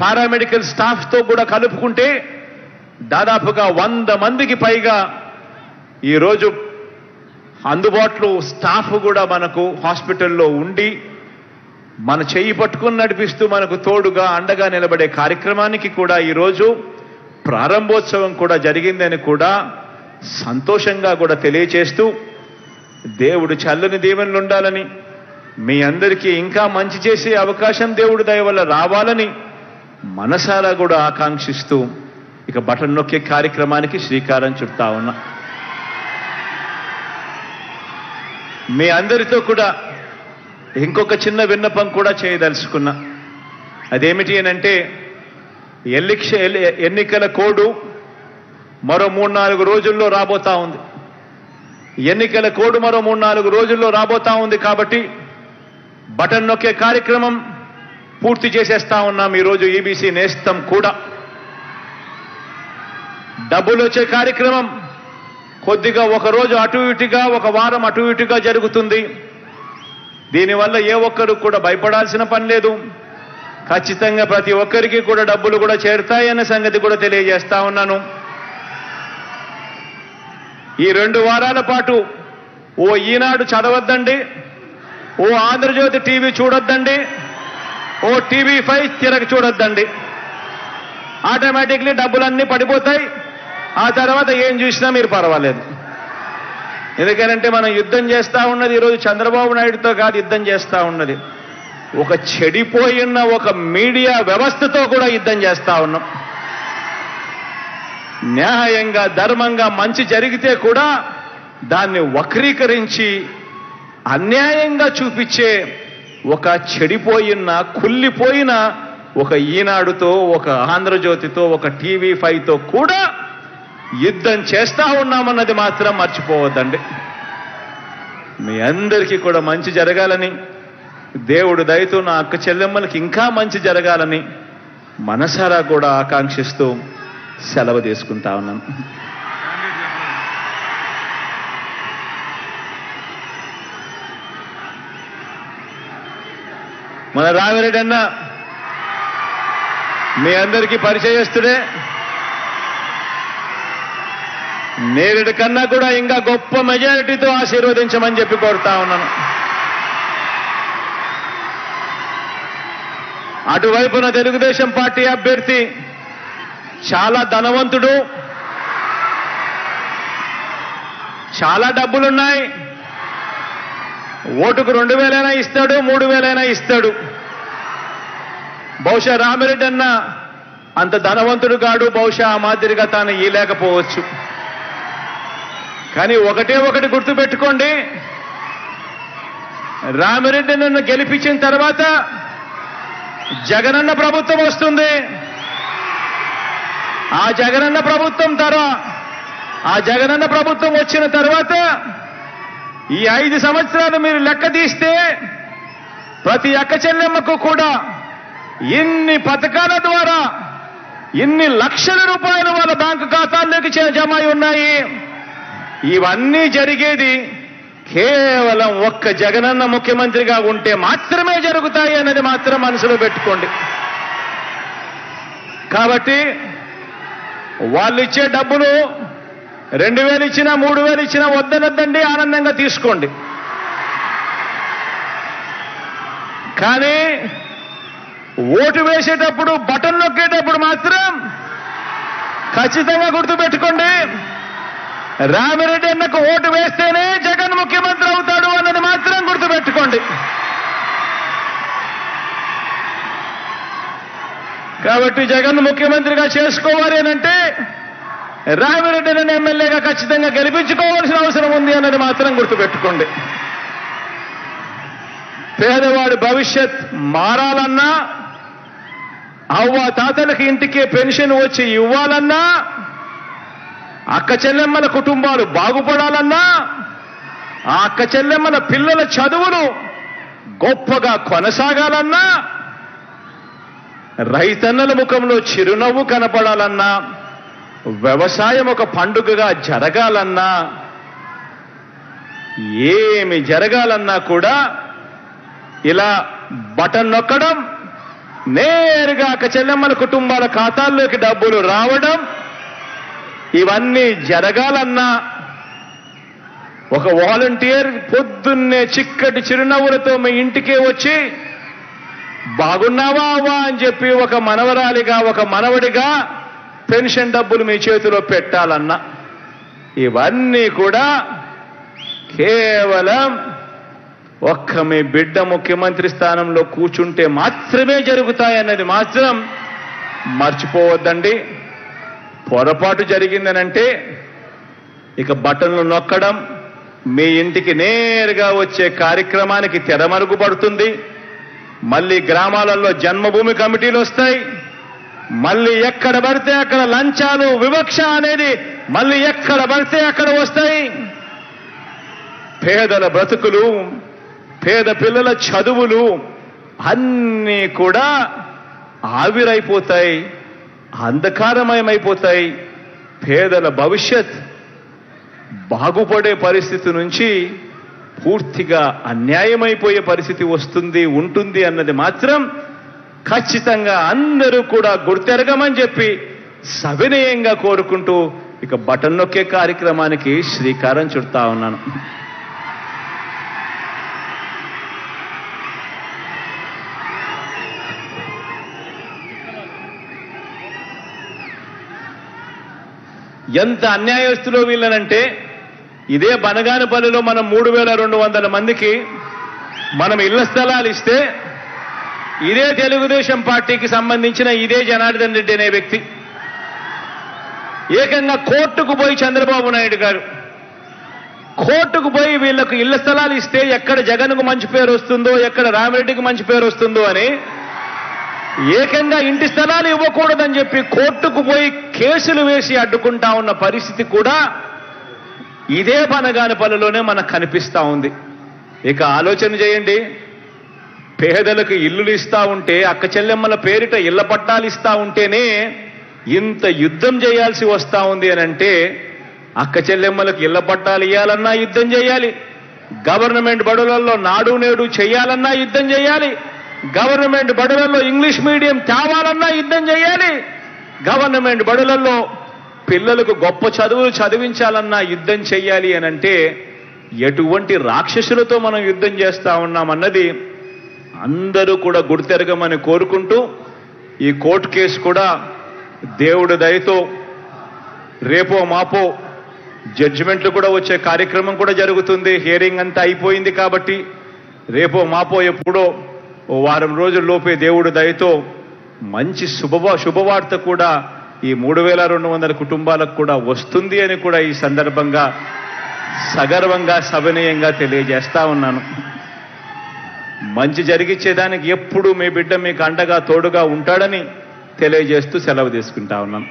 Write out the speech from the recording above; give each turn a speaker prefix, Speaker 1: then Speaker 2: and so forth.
Speaker 1: Paramedical స్టాఫ్తో కూడా కలుపుకుంటే దాదాపుగా 100 మందికి పైగా ఈరోజు అందుబాటులో స్టాఫ్ కూడా మనకు హాస్పిటల్లో ఉండి మన చెయ్యి పట్టుకుని నడిపిస్తూ మనకు తోడుగా అండగా నిలబడే కార్యక్రమానికి కూడా ఈరోజు ప్రారంభోత్సవం కూడా జరిగిందని కూడా సంతోషంగా కూడా తెలియచేస్తూ దేవుడు చల్లని దీవెనలు ఉండాలని, మీ అందరికీ ఇంకా మంచి చేసే అవకాశం దేవుడు దయ వల్ల రావాలని మనసారా కూడా ఆకాంక్షిస్తూ ఇక బటన్ నొక్కే కార్యక్రమానికి శ్రీకారం చుడతా ఉన్నా. మీ అందరితో కూడా ఇంకొక చిన్న విన్నపం కూడా చేయదలుచుకున్నా. అదేమిటి అనంటే ఎన్నికల కోడ్ మరో 3-4 రోజుల్లో రాబోతా ఉంది. ఎన్నికల కోడ్ మరో 3-4 రోజుల్లో రాబోతా ఉంది. కాబట్టి బటన్ నొక్కే కార్యక్రమం పూర్తి చేసేస్తా ఉన్నాం. ఈరోజు ఈబీసీ నేస్తం కూడా డబ్బులు వచ్చే కార్యక్రమం కొద్దిగా ఒక రోజు అటు ఇటుగా, ఒక వారం అటు ఇటుగా జరుగుతుంది. దీనివల్ల ఏ ఒక్కరు కూడా భయపడాల్సిన పని లేదు. ఖచ్చితంగా ప్రతి ఒక్కరికి కూడా డబ్బులు కూడా చేరుతాయన్న సంగతి కూడా తెలియజేస్తా ఉన్నాను. ఈ 2 వారాల పాటు ఓ ఈనాడు చదవద్దండి, ఓ ఆంధ్రజ్యోతి టీవీ చూడొద్దండి, ఓ టీవీ5 తిరగ చూడొద్దండి. ఆటోమేటిక్లీ డబ్బులన్నీ పడిపోతాయి. ఆ తర్వాత ఏం చూసినా మీరు పర్వాలేదు. ఎందుకంటే మనం యుద్ధం చేస్తూ ఉన్నది ఈరోజు చంద్రబాబు నాయుడుతో కాదు, యుద్ధం చేస్తూ ఉన్నది ఒక చెడిపోయిన ఒక మీడియా వ్యవస్థతో కూడా యుద్ధం చేస్తూ ఉన్నాం. న్యాయంగా ధర్మంగా మంచి జరిగితే కూడా దాన్ని వక్రీకరించి అన్యాయంగా చూపించే ఒక చెడిపోయిన కుళ్ళిపోయిన ఒక ఈనాడుతో, ఒక ఆంధ్రజ్యోతితో, ఒక టీవీ5తో కూడా యుద్ధం చేస్తా ఉన్నామన్నది మాత్రం మర్చిపోవద్దండి. మీ అందరికీ కూడా మంచి జరగాలని, దేవుడు దయతో నా అక్క చెల్లెమ్మలకి ఇంకా మంచి జరగాలని మనసారా కూడా ఆకాంక్షిస్తూ సెలవు తీసుకుంటా ఉన్నాను. మన రామిరెడ్డి అన్న మీ అందరికీ పరిచయస్తుడే. నేరుడి కన్నా కూడా ఇంకా గొప్ప మెజారిటీతో ఆశీర్వదించమని చెప్పి కోరుతా ఉన్నాను. అటువైపున తెలుగుదేశం పార్టీ అభ్యర్థి చాలా ధనవంతుడు, చాలా డబ్బులున్నాయి. ఓటుకు 2,000 ఇస్తాడు, 3,000 ఇస్తాడు. బహుశా రామిరెడ్డి అన్న అంత ధనవంతుడు కాడు, బహుశా ఆ మాదిరిగా తాను ఇయలేకపోవచ్చు. కానీ ఒకటే ఒకటి గుర్తుపెట్టుకోండి, రామిరెడ్డి నన్ను గెలిపించిన తర్వాత జగనన్న ప్రభుత్వం వస్తుంది. ఆ జగనన్న ప్రభుత్వం వచ్చిన తర్వాత ఈ 5 సంవత్సరాలు మీరు లెక్క తీస్తే ప్రతి అక్క చెల్లెమ్మకు కూడా ఇన్ని పథకాల ద్వారా ఇన్ని లక్షల రూపాయలు వాళ్ళ బ్యాంకు ఖాతాల్లోకి జమ అయి ఉన్నాయి. ఇవన్నీ జరిగేది కేవలం ఒక్క జగనన్న ముఖ్యమంత్రిగా ఉంటే మాత్రమే జరుగుతాయి అన్నది మాత్రం మనసులో పెట్టుకోండి. కాబట్టి వాళ్ళు ఇచ్చే డబ్బులు 2,000 ఇచ్చినా 3,000 ఇచ్చినా వద్దనొద్దండి, ఆనందంగా తీసుకోండి. కానీ ఓటు వేసేటప్పుడు, బటన్ నొక్కేటప్పుడు మాత్రం ఖచ్చితంగా గుర్తుపెట్టుకోండి, రామిరెడ్డి అన్నకు ఓటు వేస్తేనే జగన్ ముఖ్యమంత్రి అవుతాడు అన్నది మాత్రం గుర్తుపెట్టుకోండి. కాబట్టి జగన్ ముఖ్యమంత్రిగా చేసుకోవాలి అనంటే రామిరెడ్డిని ఎమ్మెల్యేగా ఖచ్చితంగా గెలిపించుకోవాల్సిన అవసరం ఉంది అన్నది మాత్రం గుర్తుపెట్టుకోండి. పేదవాడి భవిష్యత్ మారాలన్నా, అవ్వ తాతలకి ఇంటికే పెన్షన్ వచ్చి ఇవ్వాలన్నా, అక్క చెల్లెమ్మల కుటుంబాలు బాగుపడాలన్నా, ఆ అక్క చెల్లెమ్మల పిల్లల చదువులు గొప్పగా కొనసాగాలన్నా, రైతన్నల ముఖంలో చిరునవ్వు కనపడాలన్నా, వ్యవసాయం ఒక పండుగగా జరగాలన్నా, ఏమి జరగాలన్నా కూడా ఇలా బటన్ నొక్కడం, నేరుగా అక్క చెల్లెమ్మల కుటుంబాల ఖాతాల్లోకి డబ్బులు రావడం, ఇవన్నీ జరగాలన్నా ఒక వాలంటీర్ పొద్దున్నే చిక్కటి చిరునవ్వులతో మీ ఇంటికే వచ్చి బాగున్నావా అవ్వా అని చెప్పి ఒక మనవరాలిగా ఒక మనవడిగా పెన్షన్ డబ్బులు మీ చేతిలో పెట్టాలన్నా, ఇవన్నీ కూడా కేవలం ఒక్క మీ బిడ్డ ముఖ్యమంత్రి స్థానంలో కూర్చుంటే మాత్రమే జరుగుతాయన్నది మాత్రం మర్చిపోవద్దండి. పొరపాటు జరిగిందనంటే ఇక బటన్లు నొక్కడం, మీ ఇంటికి నేరుగా వచ్చే కార్యక్రమానికి తెరమరుగు పడుతుంది. మళ్ళీ గ్రామాలలో జన్మభూమి కమిటీలు వస్తాయి. మళ్ళీ ఎక్కడ పడితే అక్కడ లంచాలు, వివక్ష అనేది మళ్ళీ ఎక్కడ పడితే అక్కడ వస్తాయి. పేదల బ్రతుకులు, పేద పిల్లల చదువులు అన్నీ కూడా ఆవిరైపోతాయి, అంధకారమయమైపోతాయి. పేదల భవిష్యత్ బాగుపడే పరిస్థితి నుంచి పూర్తిగా అన్యాయమైపోయే పరిస్థితి ఉంటుంది అన్నది మాత్రం ఖచ్చితంగా అందరూ కూడా గుర్తెరగమని చెప్పి సవినయంగా కోరుకుంటూ ఇక బటన్ నొక్కే కార్యక్రమానికి శ్రీకారం చుడతా ఉన్నాను. ఎంత అన్యాయస్తులో వీళ్ళనంటే, ఇదే బనగానపల్లిలో మనం 3200 మందికి మనం ఇళ్ల స్థలాలు ఇస్తే, ఇదే తెలుగుదేశం పార్టీకి సంబంధించిన ఇదే జనార్దన్ రెడ్డి అనే వ్యక్తి ఏకంగా కోర్టుకు పోయి చంద్రబాబు నాయుడు గారు కోర్టుకు పోయి వీళ్లకు ఇళ్ల స్థలాలు ఇస్తే ఎక్కడ జగన్కు మంచి పేరు వస్తుందో, ఎక్కడ రామిరెడ్డికి మంచి పేరు వస్తుందో అని ఏకంగా ఇంటి స్థలాలు ఇవ్వకూడదని చెప్పి కోర్టుకు పోయి కేసులు వేసి అడ్డుకుంటా ఉన్న పరిస్థితి కూడా ఇదే బనగానపల్లిలోనే మనకు కనిపిస్తా ఉంది. ఇక ఆలోచన చేయండి, పేదలకు ఇల్లులు ఇస్తా ఉంటే, అక్క చెల్లెమ్మల పేరిట ఇళ్ల పట్టాలు ఇస్తా ఉంటేనే ఇంత యుద్ధం చేయాల్సి వస్తా ఉంది అని అంటే, అక్క చెల్లెమ్మలకు ఇళ్ల పట్టాలు ఇవ్వాలన్నా యుద్ధం చేయాలి, గవర్నమెంట్ బడులలో నాడు నేడు చేయాలన్నా యుద్ధం చేయాలి, గవర్నమెంట్ బడులలో ఇంగ్లీష్ మీడియం తేవాలన్నా యుద్ధం చేయాలి, గవర్నమెంట్ బడులలో పిల్లలకు గొప్ప చదువులు చదివించాలన్నా యుద్ధం చేయాలి అని అంటే ఎటువంటి రాక్షసులతో మనం యుద్ధం చేస్తా ఉన్నామన్నది అందరూ కూడా గుర్తెరగమని కోరుకుంటూ, ఈ కోర్టు కేసు కూడా దేవుడి దయతో రేపో మాపో జడ్జిమెంట్లు కూడా వచ్చే కార్యక్రమం కూడా జరుగుతుంది. హియరింగ్ అంతా అయిపోయింది కాబట్టి రేపో మాపో ఎప్పుడో ఓ వారం రోజుల్లోపే దేవుడి దయతో మంచి శుభవార్త కూడా ఈ 3200 కుటుంబాలకు కూడా వస్తుంది అని కూడా ఈ సందర్భంగా సగర్వంగా సవినయంగా తెలియజేస్తా ఉన్నాను. మంచి జరిగిచ్చేదానికి ఎప్పుడు మీ బిడ్డ మీకు అండగా తోడుగా ఉంటాడని తెలియజేస్తూ సెలవు తీసుకుంటా ఉన్నాను.